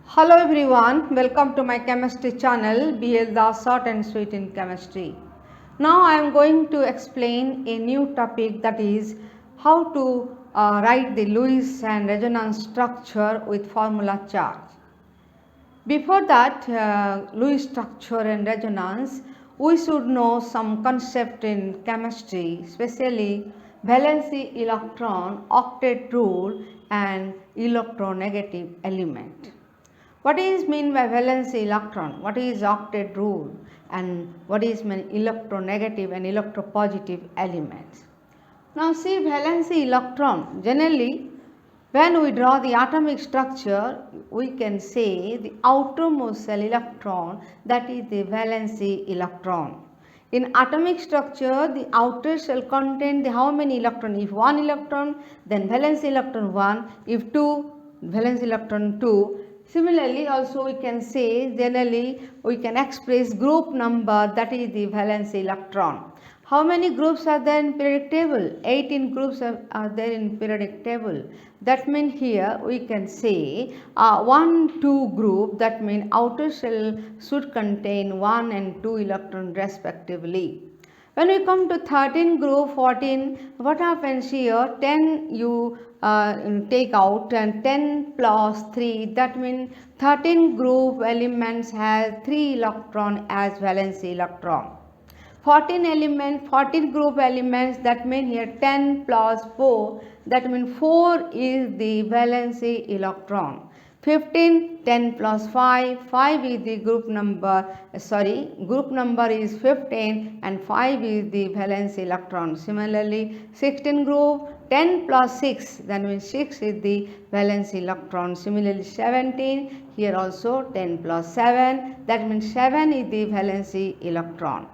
Hello everyone, welcome to my chemistry channel BL the Short and Sweet in Chemistry. Now I am going to explain a new topic, that is how to write the Lewis and resonance structure with formula charge. Before that, Lewis structure and resonance, we should know some concept in chemistry, especially Valency Electron, Octet Rule and electronegative element. What is mean by valence electron? What is octet rule? And what is mean electronegative and electropositive elements? Now see valence electron. Generally, when we draw the atomic structure, we can say the outermost shell electron, that is the valence electron. In atomic structure, the outer shell contain the how many electron? If 1 electron, then valence electron 1. If 2, valence electron 2. Similarly, also we can say generally we can express group number, that is the valence electron. How many groups are there in periodic table? 18 groups are there in periodic table. That means here we can say 1, 2 group, that means outer shell should contain 1 and 2 electron respectively. When we come to 13 group, 14, what happens here? 10 you take out, and 10 plus 3, that means 13 group elements has 3 electron as valence electron. 14 group elements, that means here 10 plus 4, that means 4 is the valence electron. 15, 10 plus 5, 5 is the group number is 15 and 5 is the valence electron. Similarly, 16 group, 10 plus 6, that means 6 is the valence electron. Similarly, 17, here also 10 plus 7, that means 7 is the valence electron.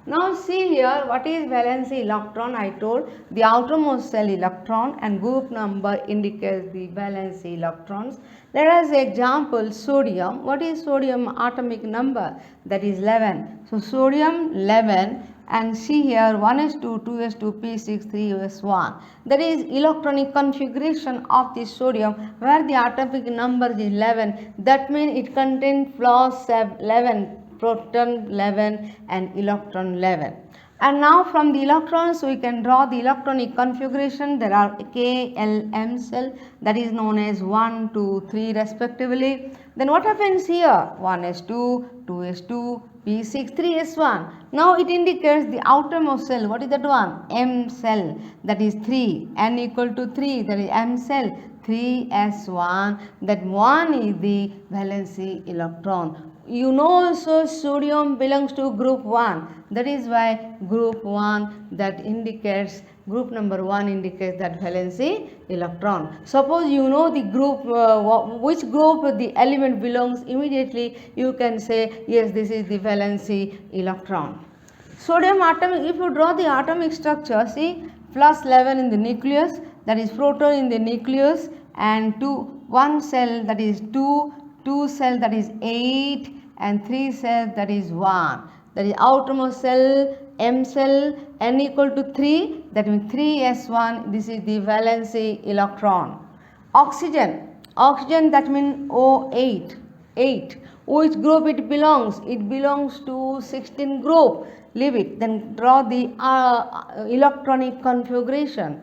Now see here, what is valence electron? I told the outermost shell electron, and group number indicates the valence electrons. Let us example sodium. What is sodium atomic number? That is 11. So sodium 11, and see here 1s2, 2s2, p6, 3s1. That is electronic configuration of the sodium, where the atomic number is 11. That means it contains plus 11. Proton 11 and electron 11. And now from the electrons we can draw the electronic configuration. There are K, L, M cell, that is known as 1, 2, 3 respectively. Then what happens here? 1s2, 2s2, p6, 3s1. Now it indicates the outermost cell. What is that one? M cell, that is 3. N equal to 3, that is M cell. 3s1, that 1 is the valence electron. You know also sodium belongs to group 1, that is why group 1, that indicates group number 1 indicates that valence electron. Suppose you know the group, which group the element belongs, immediately you can say yes, this is the valence electron. Sodium atomic, if you draw the atomic structure, see plus 11 in the nucleus, that is proton in the nucleus, and 1 cell, that is 2 cell, that is 8, and 3 cells, that is 1. That is outermost cell, M cell, N equal to 3, that means 3s1, this is the valence electron. Oxygen, that means O8, 8. Which group it belongs? It belongs to 16 group. Leave it. Then draw the electronic configuration.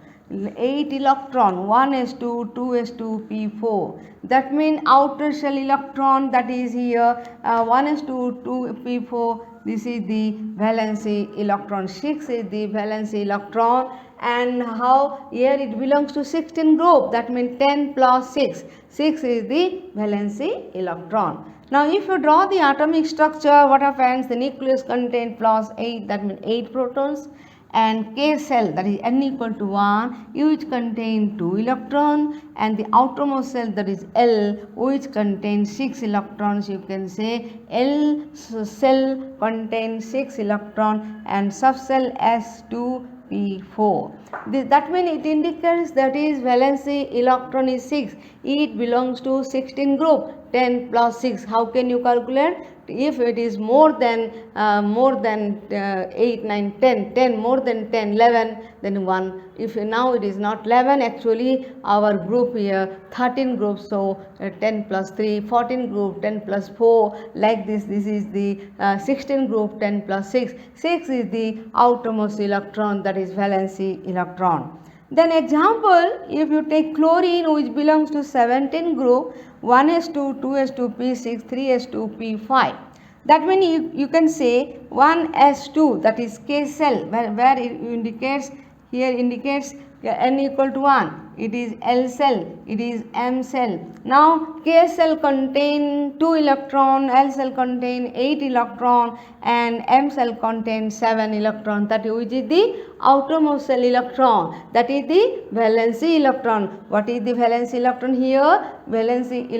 8 electron, 1s2, 2s2, p4. That means outer shell electron, that is here 1s2, 2 p4. This is the valence electron. 6 is the valence electron. And how here it belongs to 16 group, that means 10 plus 6. 6 is the valence electron. Now if you draw the atomic structure, what happens? The nucleus contains plus 8, that means 8 protons. And K cell, that is N equal to 1, which contain 2 electrons, and the outermost cell, that is L, which contains 6 electrons. You can say L cell contains 6 electrons and subcell S2 P4. That means it indicates that is valence electron is 6. It belongs to 16 group. 10 plus 6. How can you calculate? if it is more than 8, 9, 10, 10 more than 10, 11, then 1. If now it is not 11, actually our group here 13 groups, so 10 plus 3, 14 group, 10 plus 4, like this. This is the 16 group, 10 plus 6. 6 is the outermost electron, that is valency electron. Then example, if you take chlorine, which belongs to 17 group, 1s2, 2s2, p6, 3s2, p5. That means you can say 1s2, that is K cell, where it indicates, here indicates n equal to 1. It is L cell, it is M cell. Now K cell contain 2 electron, L cell contain 8 electron, and M cell contains 7 electron. That which is the outermost cell electron, that is the valency electron. What is the valency electron here? Valency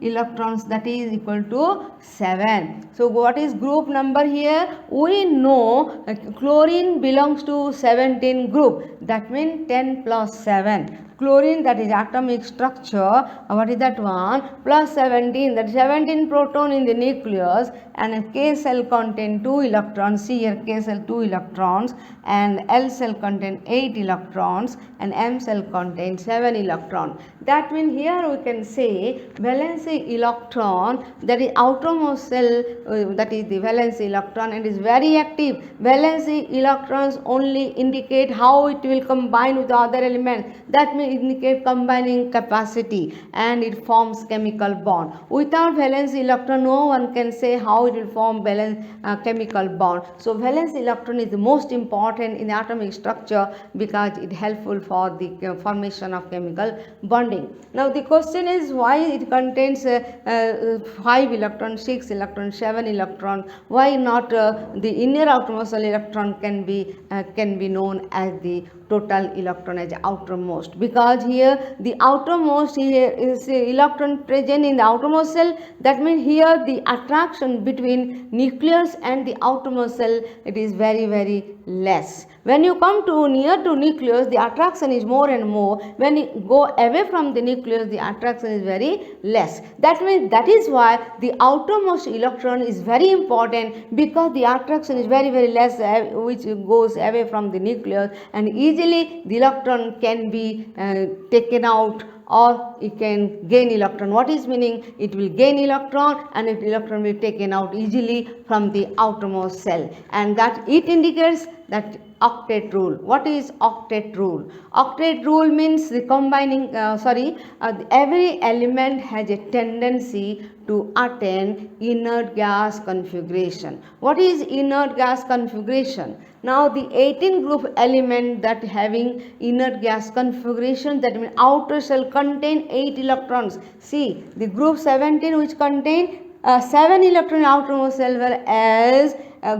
electrons, that is equal to 7. So what is group number here? We know chlorine belongs to 17 group, that means 10 plus 7. Chlorine, that is atomic structure, what is that one? Plus 17, that is 17 proton in the nucleus, and a K cell contain 2 electrons. See here, K cell 2 electrons, and L cell contain 8 electrons, and M cell contains 7 electrons. That means here we can say valency electron, that is outermost cell, that is the valency electron, and is very active. Valency electrons only indicate how it will combine with the other elements. That means indicate combining capacity, and it forms chemical bond. Without valency electron, no one can say how it will form chemical bond. So valence electron is the most important in the atomic structure because it helpful for the formation of chemical bonding. Now the question is, why it contains 5 electrons, 6 electrons, 7 electrons? Why not the inner outermost electron can be known as the total electron as outermost? Because here the outermost here is electron present in the outermost cell. That means here the attraction between nucleus and the outermost cell, it is very less. When you come to near to nucleus, the attraction is more and more. When you go away from the nucleus, the attraction is very less. That means that is why the outermost electron is very important, because the attraction is very less, which goes away from the nucleus, and easily the electron can be taken out, or it can gain electron. What is meaning? It will gain electron, and it electron will be taken out easily from the outermost cell, and that it indicates that octet rule. What is octet rule? Octet rule means the combining every element has a tendency to attain inert gas configuration. What is inert gas configuration? Now the 18 group element that having inert gas configuration, that means outer shell contain 8 electrons. See the group 17 which contain 7 electron outermost cell, whereas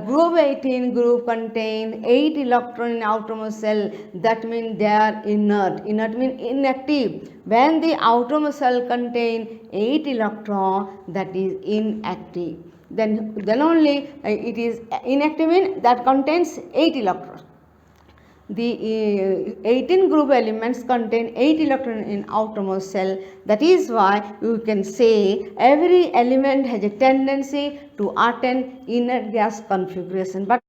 group 18 group contain 8 electron in outermost cell. That means they are inert. Inert means inactive. When the outermost cell contain 8 electron, that is inactive. Then only it is inactive means that contains 8 electrons. The 18 group elements contain 8 electrons in outermost cell. That is why you can say every element has a tendency to attain inert gas configuration. But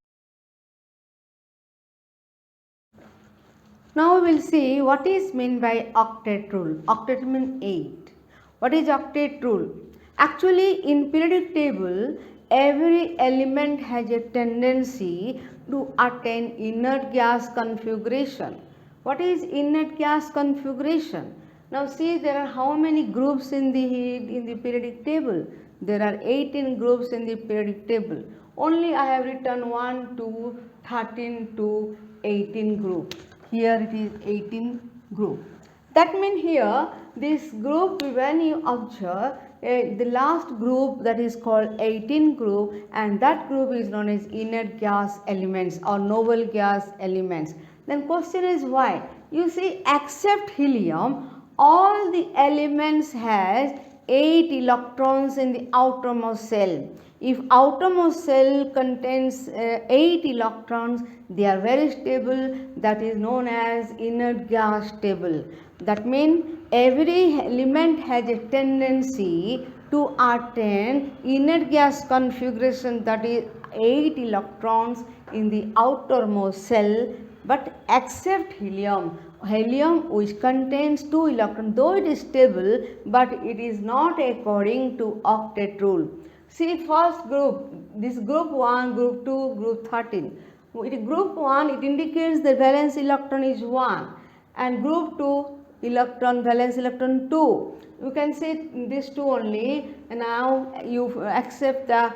now we will see what is meant by octet rule. Octet means 8. What is octet rule? Actually, in periodic table, every element has a tendency to attain inert gas configuration. What is inert gas configuration? Now see, there are how many groups in the periodic table? There are 18 groups in the periodic table. Only I have written 1, 2, 13 to 18 group. Here it is 18 group. That means here this group, when you observe, the last group, that is called 18 group, and that group is known as inert gas elements or noble gas elements. Then question is why? You see, except helium, all the elements has 8 electrons in the outermost shell. If outermost shell contains 8 electrons, they are very stable. That is known as inert gas stable. That means every element has a tendency to attain inert gas configuration, that is 8 electrons in the outermost shell, but except helium. Helium which contains 2 electrons, though it is stable, but it is not according to octet rule. See, first group, this group 1, group 2, group 13. With group 1, it indicates the valence electron is 1, and group 2 electron, valence electron 2. You can say these two only. Now you accept the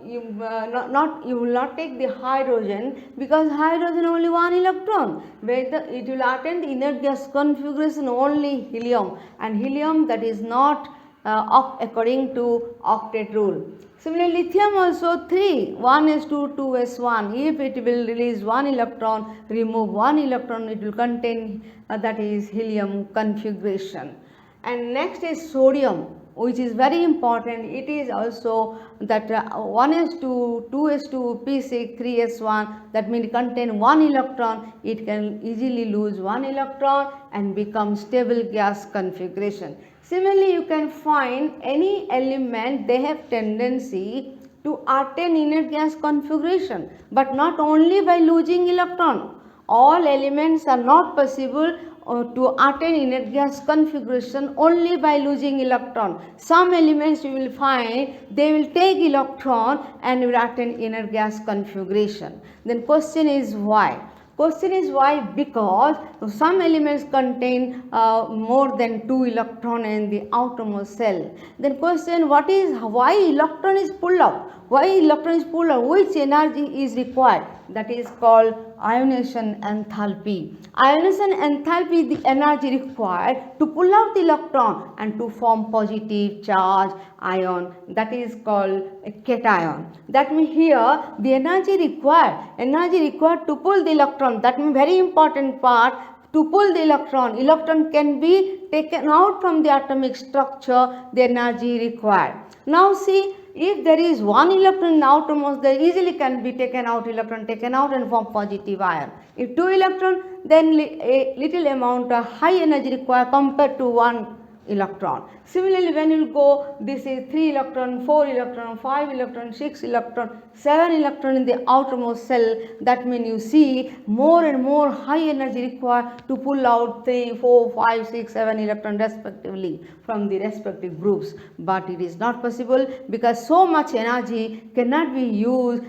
you will not take the hydrogen, because hydrogen only 1 electron, whether it will attain the inert gas configuration only helium, and helium that is not according to octet rule. Similarly, lithium also 3, 1s2, 2s1. If it will release 1 electron, remove 1 electron, it will contain that is helium configuration. And next is sodium, which is very important. It is also that 1s2, 2s2, p6, 3s1, that means contain 1 electron. It can easily lose 1 electron and become stable gas configuration. Similarly, you can find any element, they have tendency to attain inert gas configuration, but not only by losing electron. All elements are not possible to attain inert gas configuration only by losing electron. Some elements you will find they will take electron and will attain inert gas configuration. Then question is why? Question is why? Because some elements contain more than 2 electron in the outermost shell. Then question, what is, why electron is pulled out? Why electron is pulled out? Which energy is required? That is called ionization enthalpy. Ionization enthalpy is the energy required to pull out the electron and to form positive charge ion, that is called a cation. That means here the energy required to pull the electron, that means very important part. To pull the electron can be taken out from the atomic structure, the energy required. Now see, if there is 1 electron in the outermost, there easily can be taken out and form positive ion. If 2 electron, then a little amount of high energy required compared to 1 electron. Similarly, when you go, this is 3 electron, 4 electron, 5 electron, 6 electron, 7 electron in the outermost shell, that means you see more and more high energy required to pull out 3, 4, 5, 6, 7 electron respectively from the respective groups. But it is not possible, because so much energy cannot be used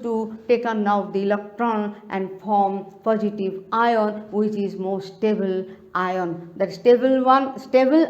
to take out the electron and form positive ion, which is more stable ion. That stable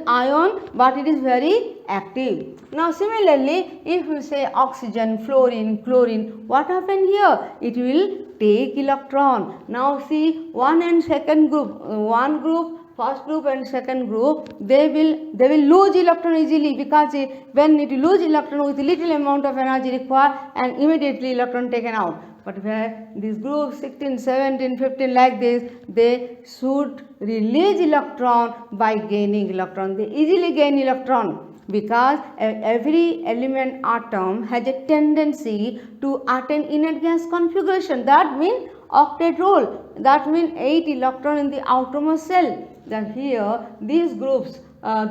ion, but it is very active. Now similarly, if you say oxygen, fluorine, chlorine, what happened here? It will take electron. Now see, one and second group, one group, first group and second group, they will lose electron easily, because when it lose electron with little amount of energy required, and immediately electron taken out. But where these groups 16, 17, 15 like this, they should release electron by gaining electron. They easily gain electron, because every element atom has a tendency to attain inert gas configuration. That means octet rule. That means 8 electron in the outermost shell. Then here these groups,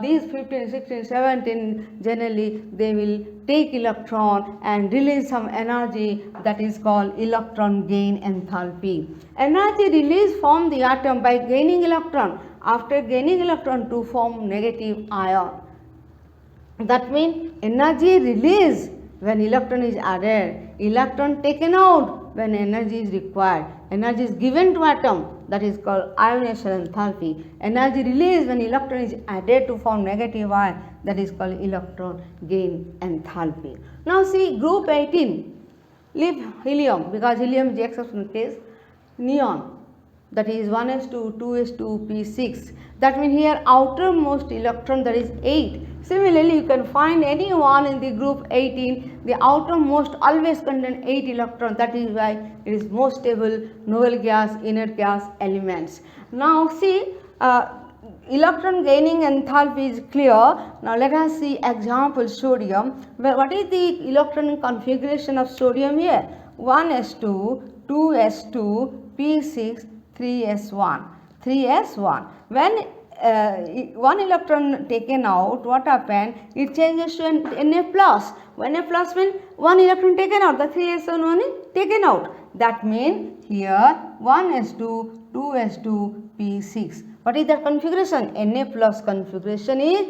these 15, 16, 17, generally they will take electron and release some energy, that is called electron gain enthalpy. Energy released from the atom by gaining electron, after gaining electron to form negative ion. That means energy released when electron is added, electron taken out when energy is required. Energy is given to atom, that is called ionization enthalpy. Energy released when electron is added to form negative ion, that is called electron gain enthalpy. Now see group 18, leave helium, because helium is the exceptional case. Neon, that is 1s2, 2s2, p6. That means here outermost electron, that is 8. Similarly, you can find any one in the group 18, the outermost always contain 8 electrons. That is why it is most stable noble gas, inert gas elements. Now see, electron gaining enthalpy is clear. Now let us see example sodium. What is the electron configuration of sodium here? 1s2, 2s2, p6, 3s1. 3s1. When one electron taken out, what happened? It changes to an Na plus. Na plus means one electron taken out, the 3s1 one is taken out. That means here 1s2, 2s2, p6. What is the configuration? Na plus configuration is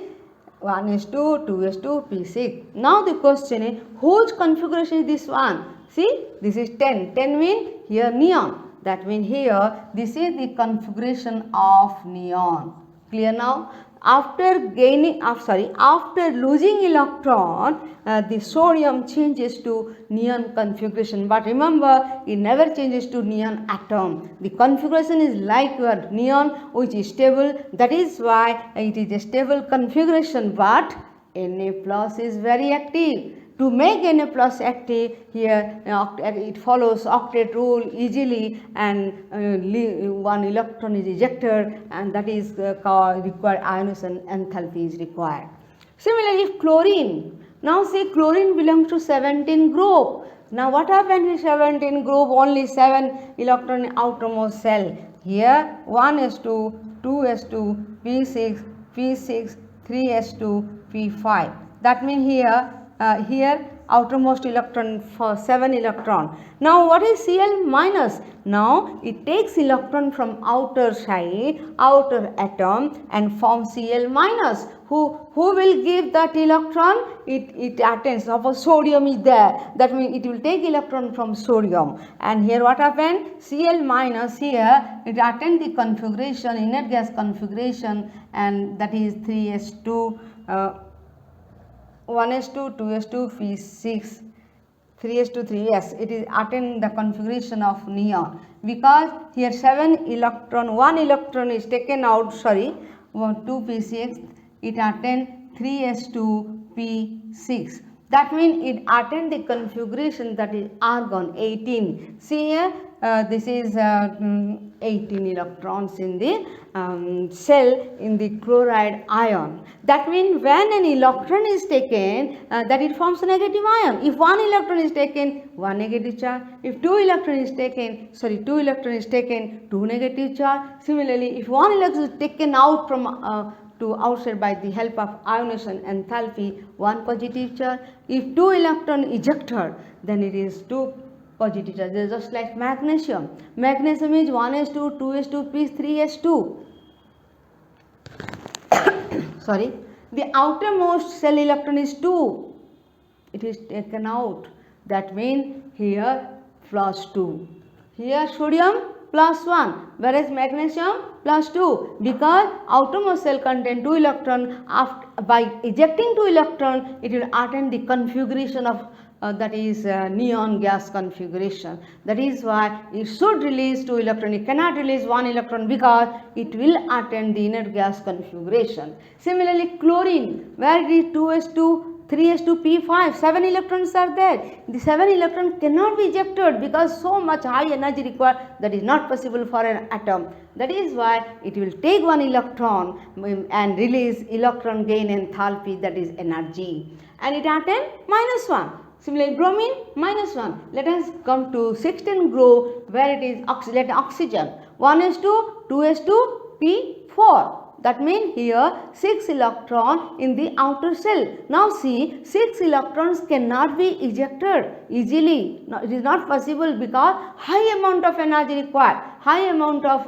1s2, 2s2, p6. Now the question is, whose configuration is this one? See, this is 10. 10 means here neon. That means here this is the configuration of neon. Clear now? After losing electron, the sodium changes to neon configuration. But remember, it never changes to neon atom. The configuration is like your neon, which is stable. That is why it is a stable configuration. But Na plus is very active. To make Na plus active, here it follows octet rule easily, and one electron is ejected, and that is required ionization enthalpy is required. Similarly, if chlorine, now see chlorine belongs to 17 group. Now what happened in 17 group? Only 7 electron in outermost shell. Here 1s2, 2s2, p6, p6, 3s2, p5. That means here outermost electron for 7 electron. Now what is Cl minus? Now it takes electron from outer side, outer atom, and forms Cl minus. Who will give that electron? It attains. Suppose sodium is there, that means it will take electron from sodium. And here what happened? Cl minus, here it attains the configuration, inert gas configuration, and that is 3s2, 1s2, 2s2, p6, 3s2, 3, yes, it is attain the configuration of neon, because here 1 electron is taken out, 2 p6, it attain 3s2, p6. That means it attain the configuration, that is argon 18. See here, this is 18 electrons in the cell in the chloride ion. That means when an electron is taken, that it forms a negative ion. If 1 electron is taken, 1 negative charge. If 2 electron is taken, 2 negative charge. Similarly, if 1 electron is taken out from to outside by the help of ionization enthalpy, 1 positive charge. If 2 electron ejected, then it is 2 positive charge. This is just like magnesium. Magnesium is 1s2, 2s2, p 3s2. The outermost cell electron is 2. It is taken out. That means here plus 2. Here sodium plus 1, whereas magnesium plus 2, because outermost cell contain 2 electron. By ejecting 2 electron, it will attain the configuration of that is neon gas configuration. That is why it should release 2 electron. It cannot release 1 electron because it will attain the inert gas configuration. Similarly, chlorine, where it is 2s2, 3s2, p5, 7 electrons are there. The 7 electron cannot be ejected because so much high energy required, that is not possible for an atom. That is why it will take 1 electron and release electron gain enthalpy, that is energy, and it attain minus 1. Similarly, bromine minus 1. Let us come to 16 group where it is oxygen. 1s2, 2s2, p4. That means here 6 electron in the outer shell. Now see, 6 electrons cannot be ejected easily. No, it is not possible because high amount of energy required, high amount of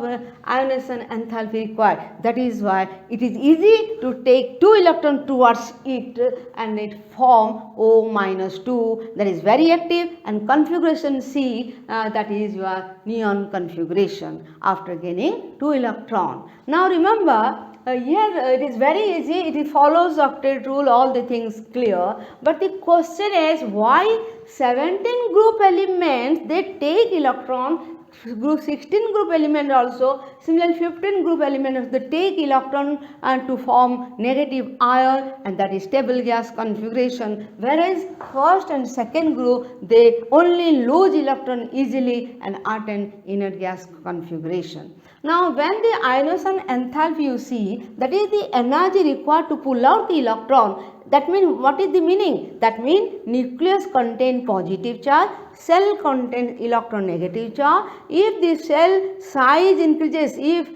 ionization enthalpy required. That is why it is easy to take 2 electrons towards it and it form O minus 2, that is very active, and configuration C, that is your neon configuration after gaining 2 electron. Now remember, here it is very easy, it follows Octet rule, all the things clear, but the question is why 17 group elements they take electron, group 16 group element also, similarly 15 group elements they take electron to form negative ion, and that is stable gas configuration, whereas first and second group they only lose electron easily and attain inert gas configuration. Now when the ionization enthalpy you see, that is the energy required to pull out the electron. That means what is the meaning? That means nucleus contain positive charge, cell contains electron negative charge. If the cell size increases, if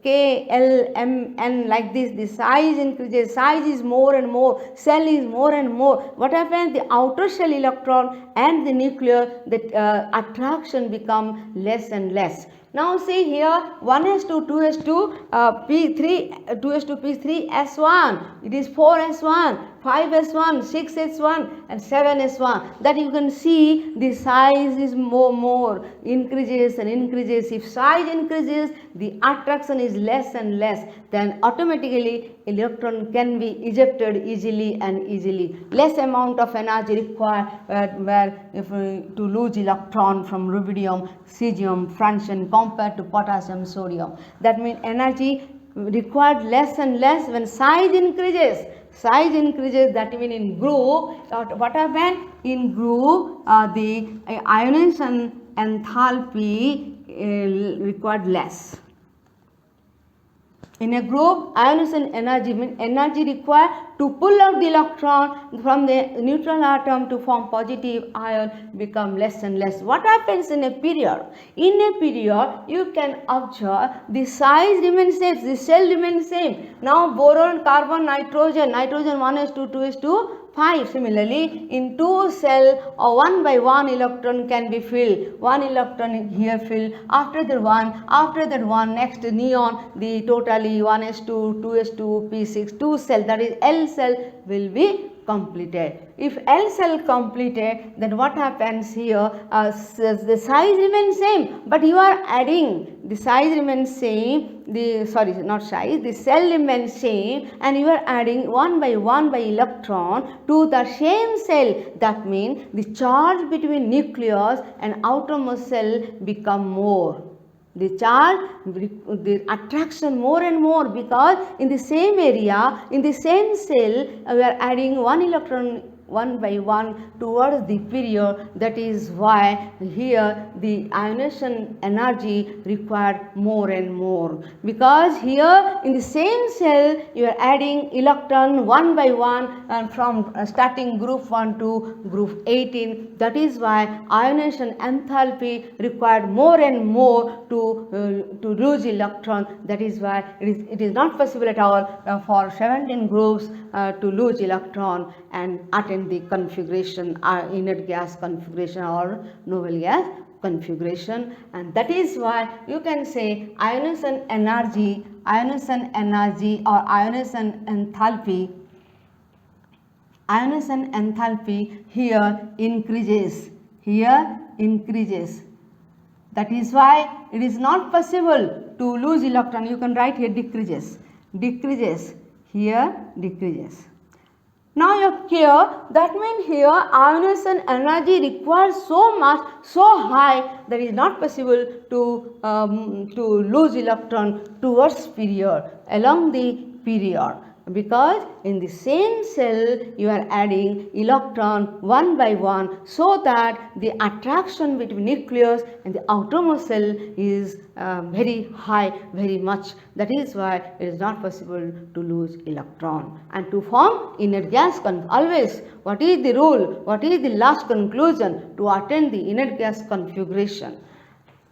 K, L, M, N, like this, the size increases, size is more and more, cell is more and more. What happens? The outer shell electron and the nucleus, the attraction become less and less. Now see here 1s2, 2s2, P3, 2s2, P3, S1, it is 4s1, 5s1, 6s1 and 7s1. That you can see the size is more, increases and increases. If size increases, the attraction is less and less, then automatically electron can be ejected easily and easily. Less amount of energy required to lose electron from rubidium, cesium, francium compared to potassium, sodium. That means energy required less and less when size increases. Size increases, that means in group, what happened? In group, the ionization enthalpy required less. In a group, ionization energy means energy required to pull out the electron from the neutral atom to form positive ion become less and less. What happens in a period? In a period, you can observe the size remains same, the cell remains same. Now boron, carbon, nitrogen 1s2, 2s2, 5. Similarly, in 2 cell, 1 by 1 electron can be filled. 1 electron here filled. After that one, next neon, the totally 1s2, 2s2, P6, 2 cell, that is L cell will be completed. If L cell completed, then what happens here? The size remains same, but you are adding, the size remains same, the cell remains same, and you are adding 1 by electron to the same cell. That means the charge between nucleus and outermost cell become more. The charge, the attraction more and more, because in the same area, in the same cell, we are adding 1 electron 1 by 1 towards the period. That is why here the ionization energy required more and more, because here in the same cell you are adding electron 1 by 1 and from starting group 1 to group 18. That is why ionization enthalpy required more and more to lose electron. That is why it is not possible at all for 17 groups to lose electron and attain the configuration, inert gas configuration or noble gas configuration. And that is why you can say ionization energy or ionization enthalpy here increases. That is why it is not possible to lose electron. You can write here decreases, here decreases. Now you are clear. That means here ionization energy requires so much, so high, that is not possible to lose electron towards period, along the period, because in the same cell you are adding electron 1 by 1, so that the attraction between nucleus and the outermost cell is very high, very much. That is why it is not possible to lose electron. And to form inert gas, always what is the rule, what is the last conclusion? To attain the inert gas configuration.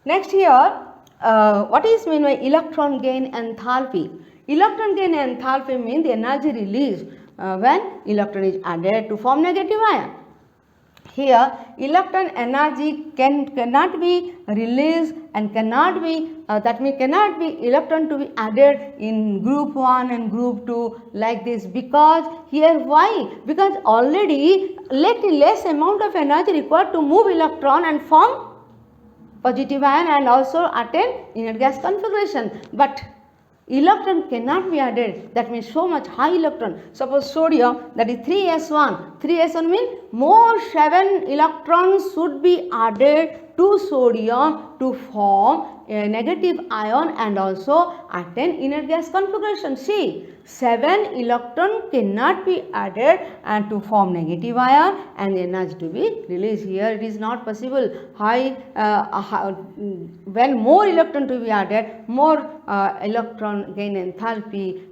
Next here, what is meant by electron gain enthalpy? Electron gain enthalpy means the energy released when electron is added to form negative ion. Here electron energy cannot be released and cannot be cannot be electron to be added in group 1 and group 2 like this, because here why? Because already less amount of energy required to move electron and form positive ion and also attain inert gas configuration. But electron cannot be added, that means so much high electron. Suppose sodium, that is 3s1. 3s1 means more 7 electrons should be added to sodium to form a negative ion and also attain inert gas configuration. See, 7 electron cannot be added and to form negative ion and energy to be released. Here it is not possible. When more electron to be added, more electron gain enthalpy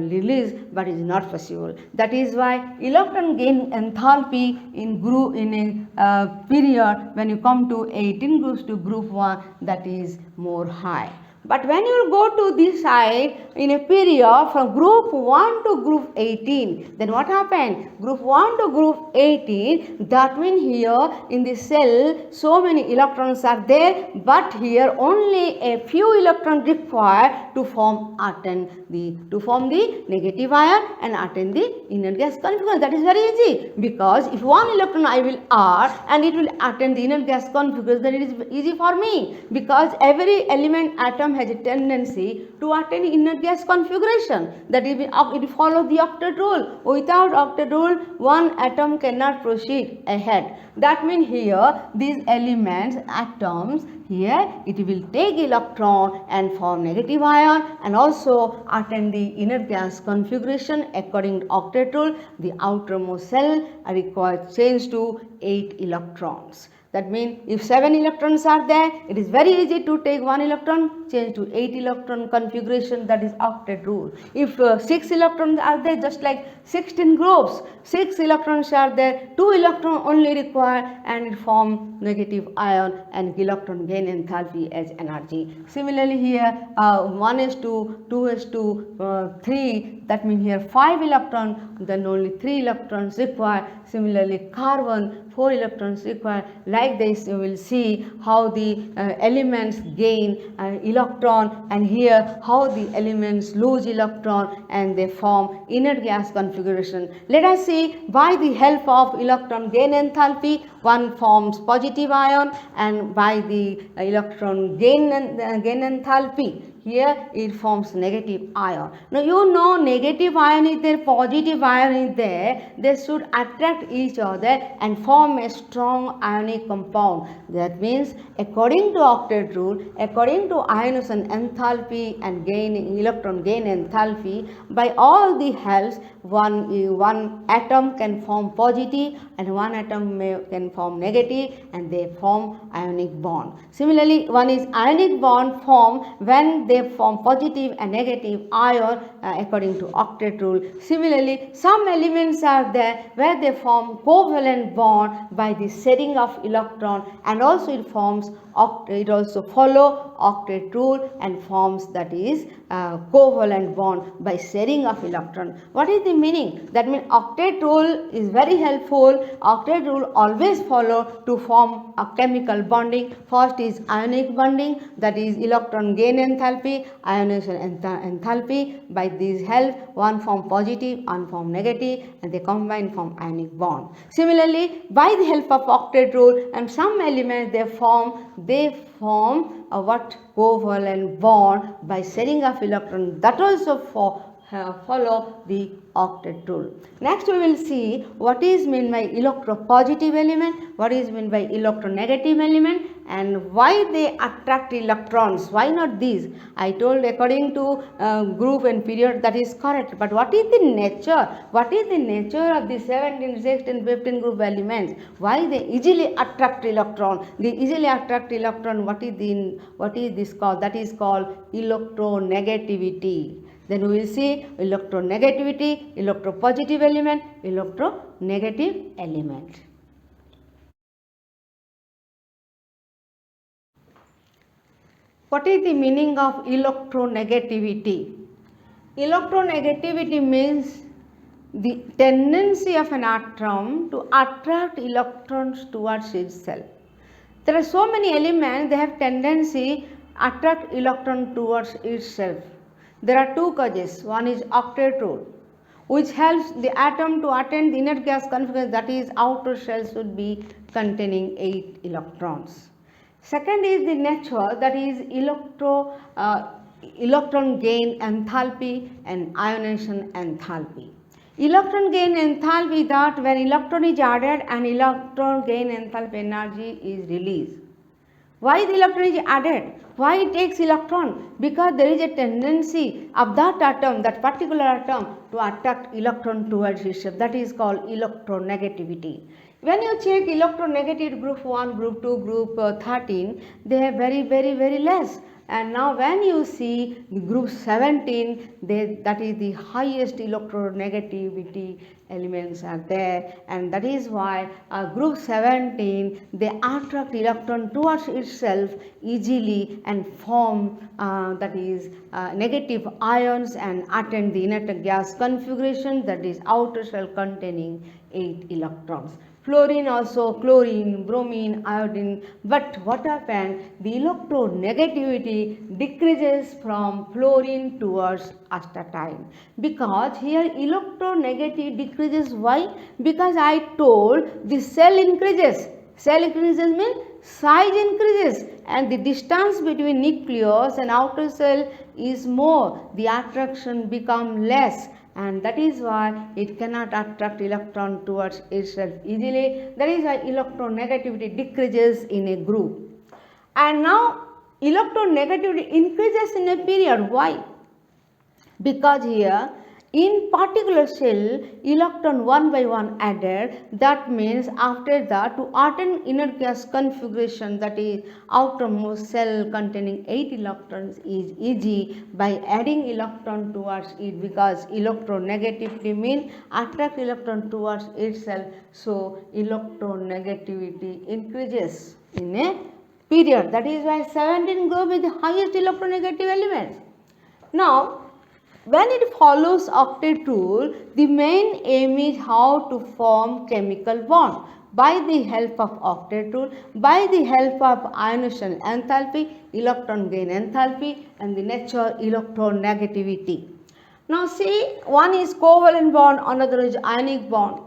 release, but it is not possible. That is why electron gain enthalpy in a period when you come to 18 groups to group 1, that is more high. But when you go to this side in a period from group 1 to group 18, then what happened? Group 1 to group 18, that means here in the cell so many electrons are there, but here only a few electrons required to form the negative ion and attain the inner gas configuration. That is very easy, because if one electron I will add and it will attain the inner gas configuration, then it is easy for me, because every element atom has a tendency to attain inner gas configuration. That is, it follows the octet rule. Without octet rule, one atom cannot proceed ahead. That means here these elements, atoms, here it will take electron and form negative ion and also attain the inner gas configuration according to octet rule. The outermost cell requires change to 8 electrons. That means if 7 electrons are there, it is very easy to take 1 electron, change to 8 electron configuration, that is octet rule. If 6 electrons are there, just like 16 groups, 6 electrons are there, 2 electrons only required and it form negative ion and electron gain enthalpy as energy. Similarly here 1s2, 2s2, 3, that means here 5 electrons, then only 3 electrons required. Similarly carbon, 4 electrons required. Like this you will see how the elements gain electron, and here how the elements lose electron and they form inner gas configuration. Let us see by the help of electron gain enthalpy, one forms positive ion, and by the electron gain enthalpy, here it forms negative ion. Now you know negative ion is there, positive ion is there, they should attract each other and form a strong ionic compound. That means according to octet rule, according to ionization enthalpy and electron gain enthalpy, by all the helps one atom can form positive and one atom can form negative, and they form ionic bond. Similarly, one is ionic bond formed when they form positive and negative ion according to octet rule. Similarly, some elements are there where they form covalent bond by the sharing of electron, and also it forms it also follow octet rule and forms, that is covalent bond by sharing of electron. What is the meaning? That means octet rule is very helpful. Octet rule always follow to form a chemical bonding. First is ionic bonding, that is electron gain enthalpy, ionization enthalpy. By these help one form positive, one form negative, and they combine form ionic bond. Similarly, by the help of octet rule and some elements they form a covalent bond by sharing of electron, that also follow the octet rule. Next we will see what is meant by electropositive element, what is meant by electronegative element, and why they attract electrons, why not these. I told according to group and period, that is correct, but what is the nature? What is the nature of the 17, 16, 15 group elements? Why they easily attract electron? They easily attract electron. What is this called? That is called electronegativity. Then we will see electronegativity, electropositive element, electronegative element. What is the meaning of electronegativity? Electronegativity means the tendency of an atom to attract electrons towards itself. There are so many elements, they have tendency attract electron towards itself. There are two causes. One is octet rule, which helps the atom to attain the inner gas configuration, that is outer shell should be containing 8 electrons. Second is the nature, that is electron gain enthalpy and ionization enthalpy. Electron gain enthalpy, that when electron is added and electron gain enthalpy energy is released. Why the electron is added? Why it takes electron? Because there is a tendency of that atom, that particular atom, to attract electron towards itself. That is called electronegativity. When you check electronegative group 1, group 2, group 13, they have very less. And now when you see the group 17, that is the highest electronegativity elements are there, and that is why group 17, they attract electron towards itself easily and form that is negative ions and attain the inert gas configuration, that is outer shell containing 8 electrons. Fluorine also, chlorine, bromine, iodine, but what happened? The electronegativity decreases from fluorine towards astatine, because here electronegativity decreases. Why? Because I told the cell increases. Cell increases means size increases and the distance between nucleus and outer cell is more. The attraction becomes less, and that is why it cannot attract electron towards itself easily. That is why electronegativity decreases in a group. And now electronegativity increases in a period. Why? Because here in particular cell electron one by one added, that means after that to attain inert gas configuration, that is outermost cell containing 8 electrons is easy by adding electron towards it, because electronegativity means attract electron towards itself, so electronegativity increases in a period. That is why 17 group is the highest electronegative element. Now when it follows octet rule, the main aim is how to form chemical bond by the help of octet rule, by the help of ionization enthalpy, electron gain enthalpy, and the nature electronegativity. Now see, one is covalent bond, another is ionic bond.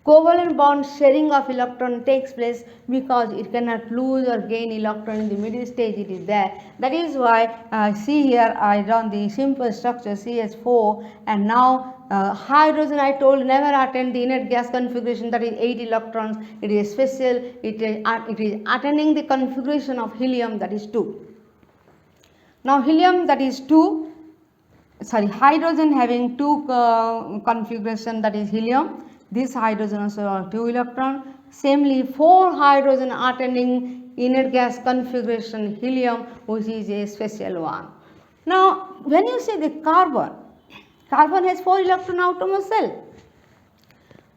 Covalent bond sharing of electron takes place because it cannot lose or gain electron in the middle stage, it is there. That is why see here I drawn the simple structure CH4, and now hydrogen I told never attain the inert gas configuration, that is 8 electrons. It is special, it is attaining the configuration of helium, that is 2. Now helium, that is 2, hydrogen having 2 configuration, that is helium. This hydrogen also have 2 electrons. Samely 4 hydrogen attaining inert gas configuration helium, which is a special one. Now when you say the carbon has 4 electron outermost cell.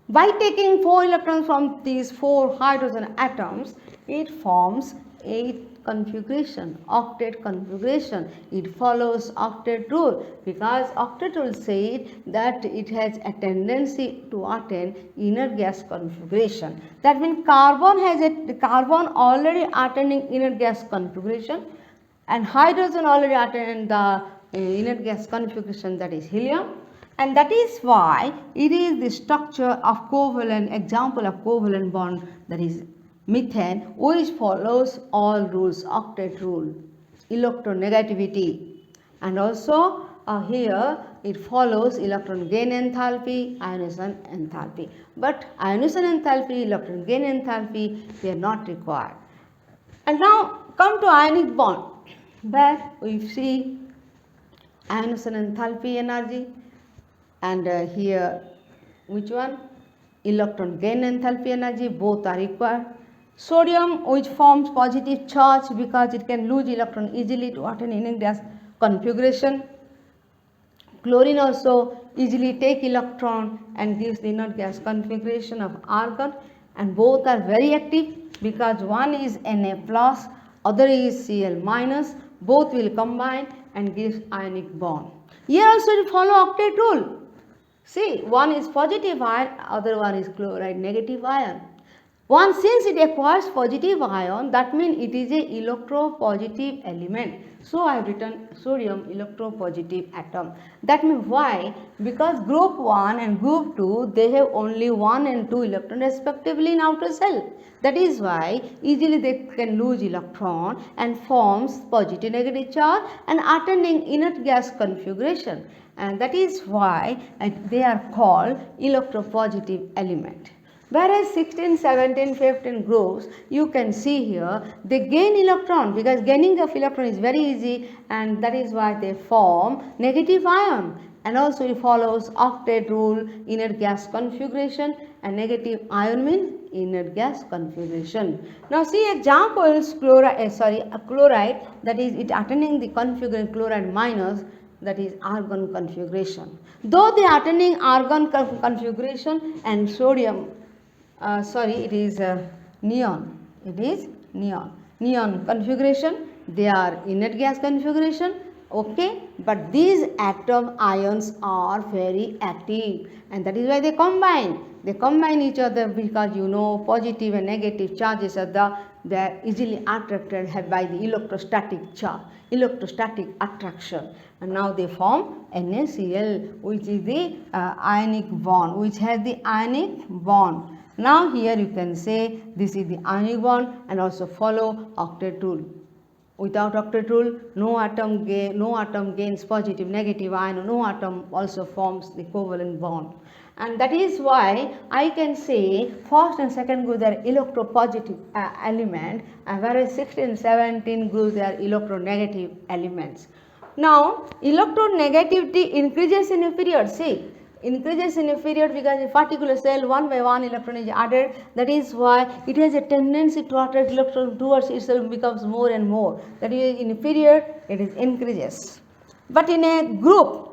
By taking 4 electrons from these 4 hydrogen atoms, it forms 8 configuration, octet configuration. It follows octet rule, because octet rule said that it has a tendency to attain inert gas configuration. That means carbon already attaining inert gas configuration, and hydrogen already attaining the inert gas configuration, that is helium. And that is why it is the structure of covalent, example of covalent bond, that is methane, which follows all rules, octet rule, electronegativity, and also here it follows electron gain enthalpy, ionization enthalpy. But ionization enthalpy, electron gain enthalpy, they are not required. And now come to ionic bond, where we see ionization enthalpy energy, and here which one? Electron gain enthalpy energy, both are required. Sodium, which forms positive charge because it can lose electron easily to attain inert gas configuration. Chlorine also easily take electron and gives the inert gas configuration of argon, and both are very active because one is Na plus, other is Cl minus. Both will combine and gives ionic bond. Here also you follow octet rule. See, one is positive ion, other one is chloride negative ion. One, since it acquires positive ion, that means it is a electropositive element. So I have written sodium electropositive atom. That means why? Because group 1 and group 2, they have only 1 and 2 electrons respectively in outer cell. That is why easily they can lose electron and forms positive negative charge and attaining inert gas configuration. And that is why they are called electropositive element. Whereas 16, 17, 15 groups, you can see here, they gain electron because gaining of electron is very easy, and that is why they form negative ion. And also it follows octet rule, inert gas configuration, and negative ion means inert gas configuration. Now see examples, chloride, that is it attaining the configuration chloride minus, that is argon configuration. Though they are attaining argon configuration and sodium, it is neon. It is neon. Neon configuration, they are inert gas configuration, okay, but these atom ions are very active, and that is why they combine each other, because you know positive and negative charges are they are easily attracted by the electrostatic charge, electrostatic attraction, and now they form NaCl, which is the ionic bond, which has the ionic bond. Now here you can say this is the ionic bond, and also follow octet rule. Without octet rule, no atom gains positive, negative ion, no atom also forms the covalent bond. And that is why I can say first and second group they are electropositive element, whereas 16 and 17 groups they are electronegative elements. Now electronegativity increases in a period, see, increases in a period because in particular cell 1 by 1 electron is added. That is why it has a tendency to attract electron towards itself, becomes more and more. That is, in a period it is increases. But in a group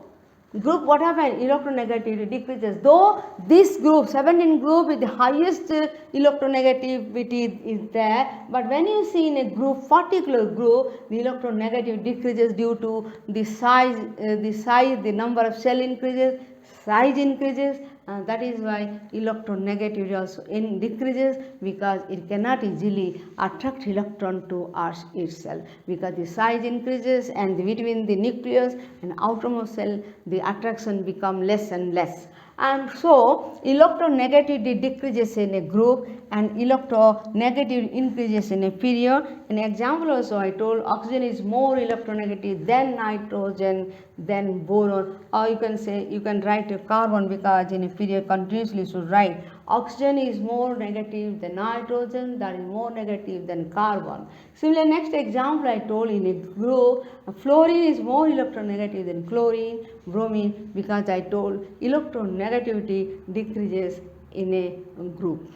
what happens? Electronegativity decreases. Though this group 17 group with the highest electronegativity is there, but when you see in a group, particular group, the electronegativity decreases due to the size, the number of cell increases, size increases, that is why electronegativity also decreases, because it cannot easily attract electron to Earth itself, because the size increases and between the nucleus and outermost cell the attraction become less and less. And so electronegativity decreases in a group and electronegativity increases in a period. In example also I told oxygen is more electronegative than nitrogen, than boron, or you can say, you can write a carbon, because in a period continuously should write oxygen is more negative than nitrogen, that is more negative than carbon. Similarly, next example I told in a group, fluorine is more electronegative than chlorine, bromine, because I told electronegativity decreases in a group.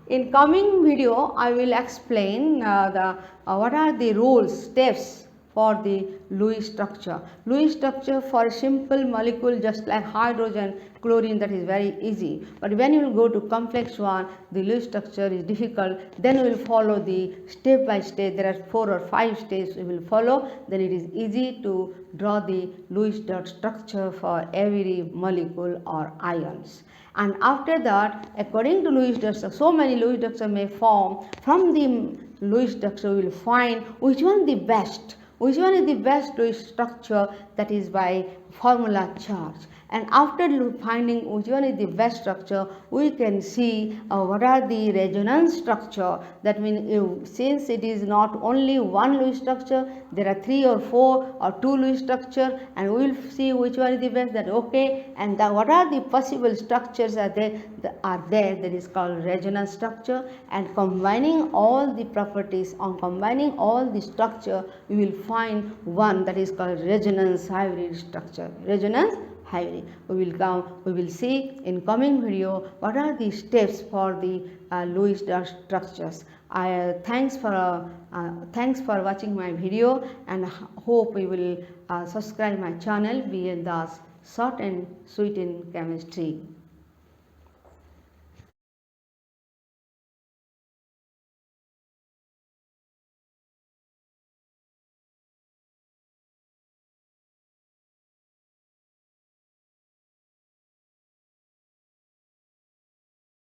In coming video, I will explain what are the rules, steps for the Lewis structure. Lewis structure for a simple molecule just like hydrogen, chlorine, that is very easy. But when you will go to complex one, the Lewis structure is difficult. Then we will follow the step by step. There are 4 or 5 steps we will follow. Then it is easy to draw the Lewis dot structure for every molecule or ions. And after that, according to Lewis dot structure, so many Lewis structure may form. From the Lewis structure, we will find which one the best. Which one is the best Lewis structure, that is by formula charge. And after finding which one is the best structure, we can see what are the resonance structure. That means since it is not only one Lewis structure, there are 3 or 4 or 2 Lewis structure, and we will see which one is the best, that okay, and what are the possible structures are there, that is called resonance structure. And combining all the properties, on combining all the structure, we will find one that is called resonance hybrid structure. Resonance hybrid. We will see in coming video what are the steps for the Lewis dot structures. Thanks for watching my video, and hope you will subscribe my channel, BL Das Short and Sweet in Chemistry.